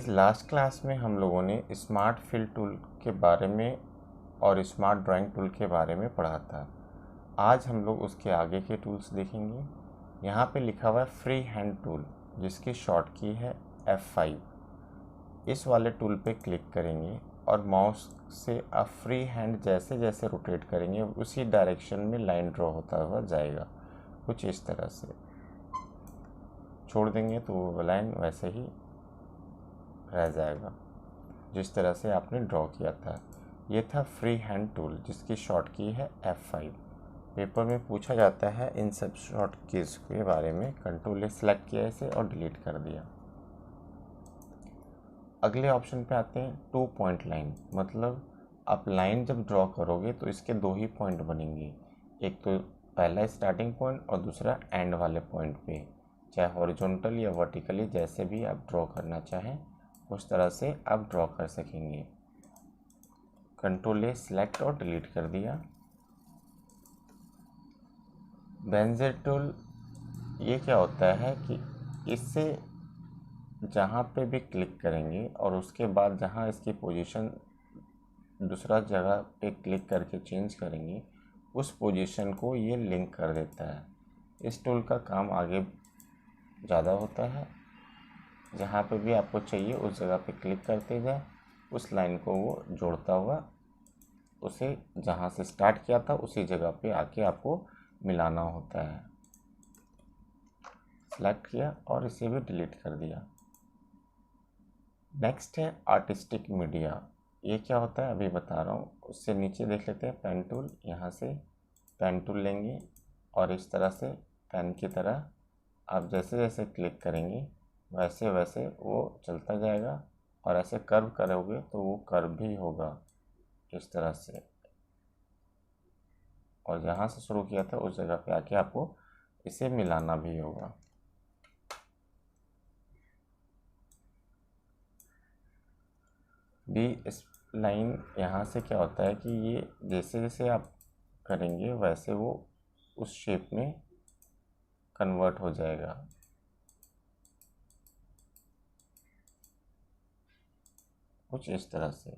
Last class में हम लोगों ने स्मार्ट फिल टूल के बारे में और स्मार्ट ड्राइंग टूल के बारे में पढ़ा था। आज हम लोग उसके आगे के टूल्स देखेंगे। यहाँ पे लिखा हुआ है फ्री हैंड टूल, जिसकी शॉर्ट की है F5। इस वाले टूल पे क्लिक करेंगे और माउस से आप फ्री हैंड जैसे जैसे रोटेट करेंगे उसी डायरेक्शन में लाइन ड्रॉ होता हुआ जाएगा। कुछ इस तरह से छोड़ देंगे तो वो लाइन वैसे ही रह जाएगा जिस तरह से आपने ड्रॉ किया था। ये था फ्री हैंड टूल, जिसकी शॉर्ट की है F5। पेपर में पूछा जाता है इन सब शॉर्ट कीज़ के बारे में। कंट्रोल ए सेलेक्ट किया इसे और डिलीट कर दिया। अगले ऑप्शन पे आते हैं 2 पॉइंट लाइन। मतलब आप लाइन जब ड्रॉ करोगे तो इसके 2 ही पॉइंट बनेंगे, एक तो पहला स्टार्टिंग पॉइंट और दूसरा एंड वाले पॉइंट पे। चाहे हॉरिजॉन्टल या वर्टिकली जैसे भी आप ड्रॉ करना चाहें उस तरह से आप ड्रॉ कर सकेंगे। कंट्रोल ए सेलेक्ट और डिलीट कर दिया। बेंजर टूल ये क्या होता है कि इससे जहाँ पे भी क्लिक करेंगे और उसके बाद जहाँ इसकी पोजीशन दूसरा जगह पे क्लिक करके चेंज करेंगे उस पोजीशन को ये लिंक कर देता है। इस टूल का काम आगे ज़्यादा होता है। जहाँ पे भी आपको चाहिए उस जगह पे क्लिक करते जाए, उस लाइन को वो जोड़ता हुआ उसे जहाँ से स्टार्ट किया था उसी जगह पे आके आपको मिलाना होता है। सेलेक्ट किया और इसे भी डिलीट कर दिया। नेक्स्ट है आर्टिस्टिक मीडिया। ये क्या होता है अभी बता रहा हूँ। उससे नीचे देख लेते हैं पेन टूल। यहाँ से पेन टूल लेंगे और इस तरह से पेन की तरह आप जैसे जैसे क्लिक करेंगे वैसे वैसे वो चलता जाएगा और ऐसे कर्व करोगे तो वो कर्व भी होगा इस तरह से। और जहाँ से शुरू किया था उस जगह पे आके आपको इसे मिलाना भी होगा। बी इस लाइन यहाँ से क्या होता है कि ये जैसे जैसे आप करेंगे वैसे वो उस शेप में कन्वर्ट हो जाएगा। कुछ इस तरह से।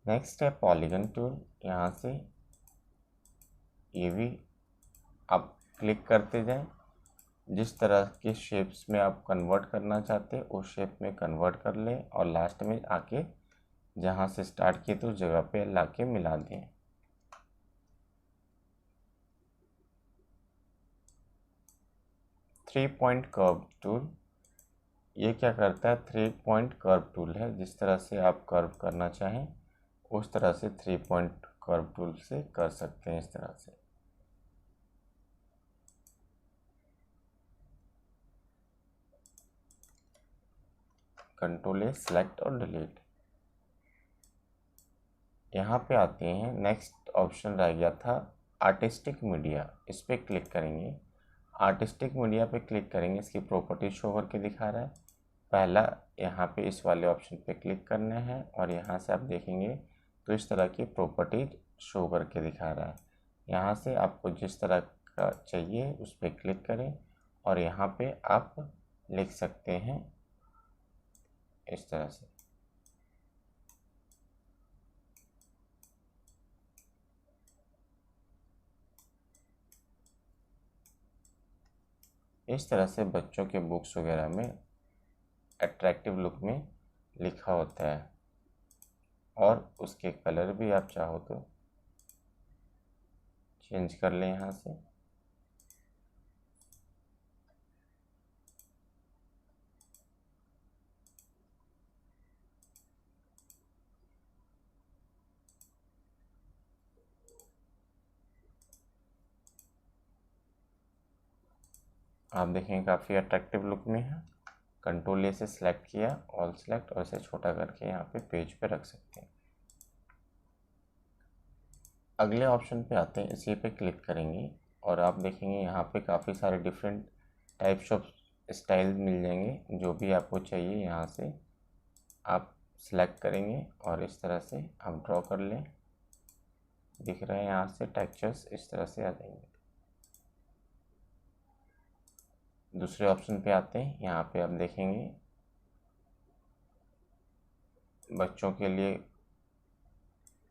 नेक्स्ट है पॉलीगन टूल। यहाँ से ये भी आप क्लिक करते जाएं, जिस तरह के शेप्स में आप कन्वर्ट करना चाहते हैं उस शेप में कन्वर्ट कर लें और लास्ट में आके जहाँ से स्टार्ट किए तो उस जगह पे लाके मिला दें। थ्री पॉइंट कर्व टूल ये क्या करता है, 3 पॉइंट कर्व टूल है। जिस तरह से आप कर्व करना चाहें उस तरह से 3 पॉइंट कर्व टूल से कर सकते हैं इस तरह से। कंट्रोल ए सेलेक्ट और डिलीट। यहाँ पे आते हैं। नेक्स्ट ऑप्शन रह गया था आर्टिस्टिक मीडिया। इस पर क्लिक करेंगे। आर्टिस्टिक मीडिया पे क्लिक करेंगे, इसकी प्रॉपर्टी शो करके दिखा रहा है। पहला यहाँ पे इस वाले ऑप्शन पे क्लिक करना है और यहाँ से आप देखेंगे तो इस तरह की प्रॉपर्टीज शो करके दिखा रहा है। यहाँ से आपको जिस तरह का चाहिए उस पर क्लिक करें और यहाँ पे आप लिख सकते हैं इस तरह से। इस तरह से बच्चों के बुक्स वगैरह में अट्रैक्टिव लुक में लिखा होता है। और उसके कलर भी आप चाहो तो चेंज कर लें यहाँ से। आप देखें काफ़ी अट्रैक्टिव लुक में है। कंट्रोल ए से सिलेक्ट किया, ऑल सेलेक्ट और इसे छोटा करके यहाँ पे पेज पे रख सकते हैं। अगले ऑप्शन पे आते हैं। इसी पे क्लिक करेंगे और आप देखेंगे यहाँ पे काफ़ी सारे डिफरेंट टाइप्स ऑफ स्टाइल मिल जाएंगे, जो भी आपको चाहिए यहाँ से आप सेलेक्ट करेंगे और इस तरह से आप ड्रॉ कर लें। दिख रहा है यहाँ से टेक्सचर्स इस तरह से आ जाएंगे। दूसरे ऑप्शन पे आते हैं। यहाँ पे आप देखेंगे बच्चों के लिए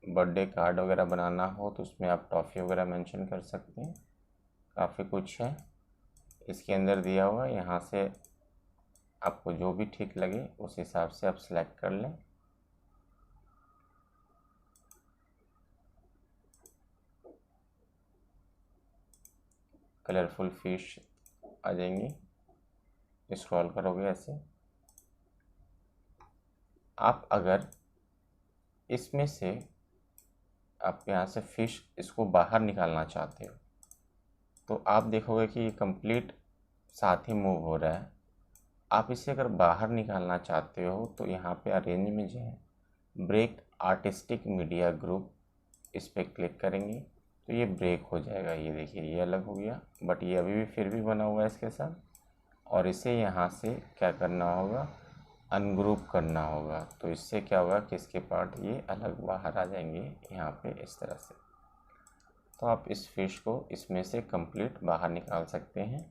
बर्थडे कार्ड वगैरह बनाना हो तो उसमें आप टॉफ़ी वगैरह मेंशन कर सकते हैं। काफ़ी कुछ है इसके अंदर दिया हुआ। यहाँ से आपको जो भी ठीक लगे उस हिसाब से आप सेलेक्ट कर लें। कलरफुल फिश आ जाएंगी, स्क्रॉल करोगे ऐसे। आप अगर इसमें से आप यहाँ से फिश इसको बाहर निकालना चाहते हो तो आप देखोगे कि ये कंप्लीट साथ ही मूव हो रहा है। आप इसे अगर बाहर निकालना चाहते हो तो यहाँ पे अरेंज में जो है ब्रेक आर्टिस्टिक मीडिया ग्रुप, इस पर क्लिक करेंगे तो ये ब्रेक हो जाएगा। ये देखिए ये अलग हो गया, बट ये अभी भी फिर भी बना हुआ है इसके साथ। और इसे यहाँ से क्या करना होगा, अनग्रुप करना होगा। तो इससे क्या होगा कि इसके पार्ट ये अलग बाहर आ जाएंगे यहाँ पे इस तरह से। तो आप इस फिश को इसमें से कंप्लीट बाहर निकाल सकते हैं।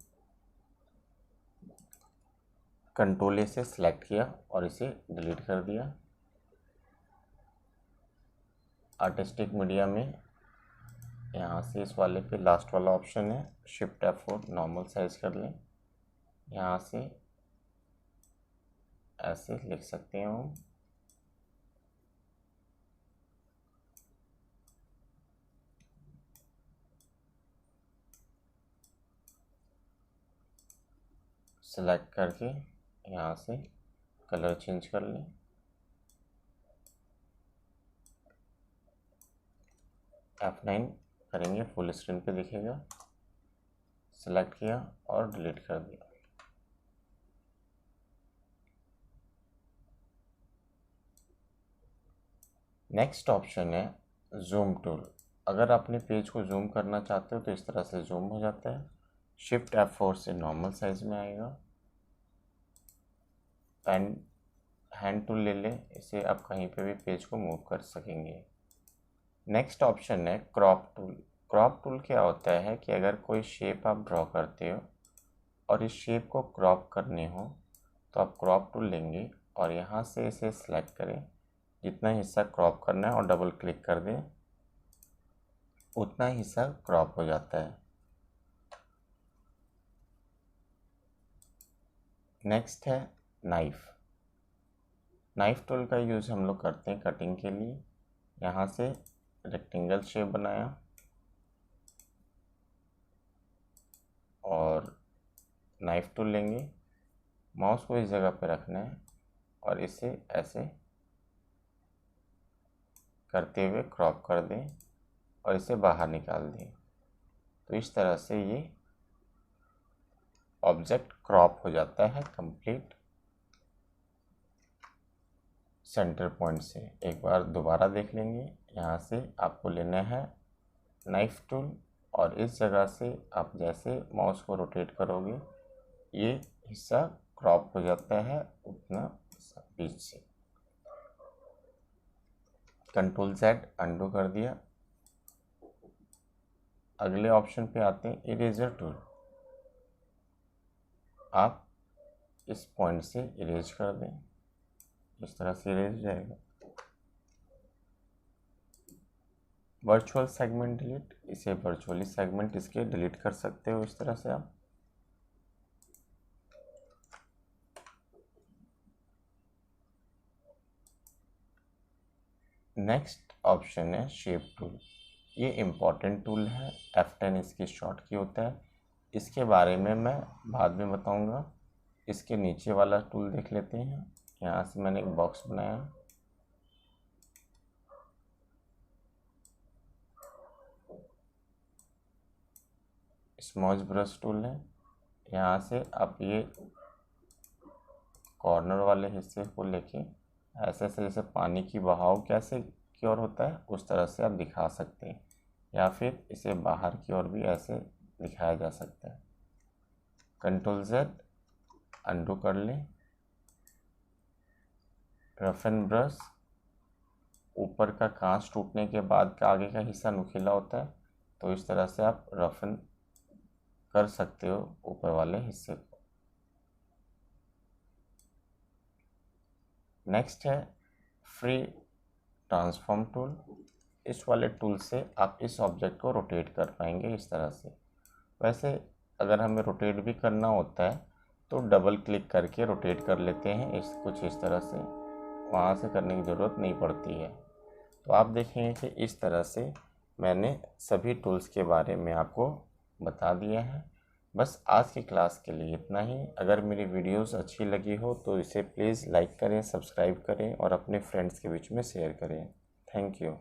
कंट्रोल से सिलेक्ट किया और इसे डिलीट कर दिया। आर्टिस्टिक मीडिया में यहाँ से इस वाले पे लास्ट वाला ऑप्शन है, शिफ्ट F4 नॉर्मल साइज कर लें। यहाँ से ऐसे लिख सकते हैं हम। सेलेक्ट करके यहाँ से कलर चेंज कर लें। F9 करेंगे, फुल स्क्रीन पे दिखेगा। सेलेक्ट किया और डिलीट कर दिया। नेक्स्ट ऑप्शन है जूम टूल। अगर अपने पेज को जूम करना चाहते हो तो इस तरह से जूम हो जाता है। शिफ्ट F4 से नॉर्मल साइज में आएगा। पेन हैंड टूल ले लें, इसे आप कहीं पे भी पेज को मूव कर सकेंगे। नेक्स्ट ऑप्शन है क्रॉप टूल। क्रॉप टूल क्या होता है कि अगर कोई शेप आप ड्रॉ करते हो और इस शेप को क्रॉप करने हो तो आप क्रॉप टूल लेंगे और यहाँ से इसे सेलेक्ट करें। जितना हिस्सा क्रॉप करना है और डबल क्लिक कर दें, उतना हिस्सा क्रॉप हो जाता है। नेक्स्ट है नाइफ। नाइफ टूल का यूज़ हम लोग करते हैं कटिंग के लिए। यहाँ से रेक्टेंगल शेप बनाया और नाइफ टूल लेंगे, माउस को इस जगह पे रखना है और इसे ऐसे करते हुए क्रॉप कर दें और इसे बाहर निकाल दें। तो इस तरह से ये ऑब्जेक्ट क्रॉप हो जाता है कंप्लीट सेंटर पॉइंट से। एक बार दोबारा देख लेंगे। यहाँ से आपको लेना है नाइफ टूल और इस जगह से आप जैसे माउस को रोटेट करोगे ये हिस्सा क्रॉप हो जाता है उतना बीच से। कंट्रोल Z अंडू कर दिया। अगले ऑप्शन पे आते हैं इरेजर टूल। आप इस पॉइंट से इरेज कर दें, इस तरह से इरेज जाएगा। वर्चुअल सेगमेंट डिलीट, इसे वर्चुअली सेगमेंट इसके डिलीट कर सकते हो इस तरह से आप। नेक्स्ट ऑप्शन है शेप टूल। ये इम्पॉर्टेंट टूल है, F10 इसकी शॉर्ट की होता है। इसके बारे में मैं बाद में बताऊंगा। इसके नीचे वाला टूल देख लेते हैं। यहाँ से मैंने एक बॉक्स बनाया, स्मॉच ब्रश टूल है। यहाँ से आप ये कॉर्नर वाले हिस्से को लेके ऐसे ऐसे जैसे पानी की बहाव कैसे की ओर होता है उस तरह से आप दिखा सकते हैं, या फिर इसे बाहर की ओर भी ऐसे दिखाया जा सकता है। कंट्रोल Z अंडू कर लें। रफ एंड ब्रश, ऊपर का कांच टूटने के बाद का आगे का हिस्सा नुकीला होता है, तो इस तरह से आप रफ एंड कर सकते हो ऊपर वाले हिस्से को। नेक्स्ट है फ्री ट्रांसफॉर्म टूल। इस वाले टूल से आप इस ऑब्जेक्ट को रोटेट कर पाएंगे इस तरह से। वैसे अगर हमें रोटेट भी करना होता है तो डबल क्लिक करके रोटेट कर लेते हैं, कुछ इस तरह से, वहाँ से करने की ज़रूरत नहीं पड़ती है। तो आप देखेंगे कि इस तरह से मैंने सभी टूल्स के बारे में आपको बता दिया है। बस आज की क्लास के लिए इतना ही। अगर मेरी वीडियोस अच्छी लगी हो तो इसे प्लीज़ लाइक करें, सब्सक्राइब करें और अपने फ्रेंड्स के बीच में शेयर करें। Thank you.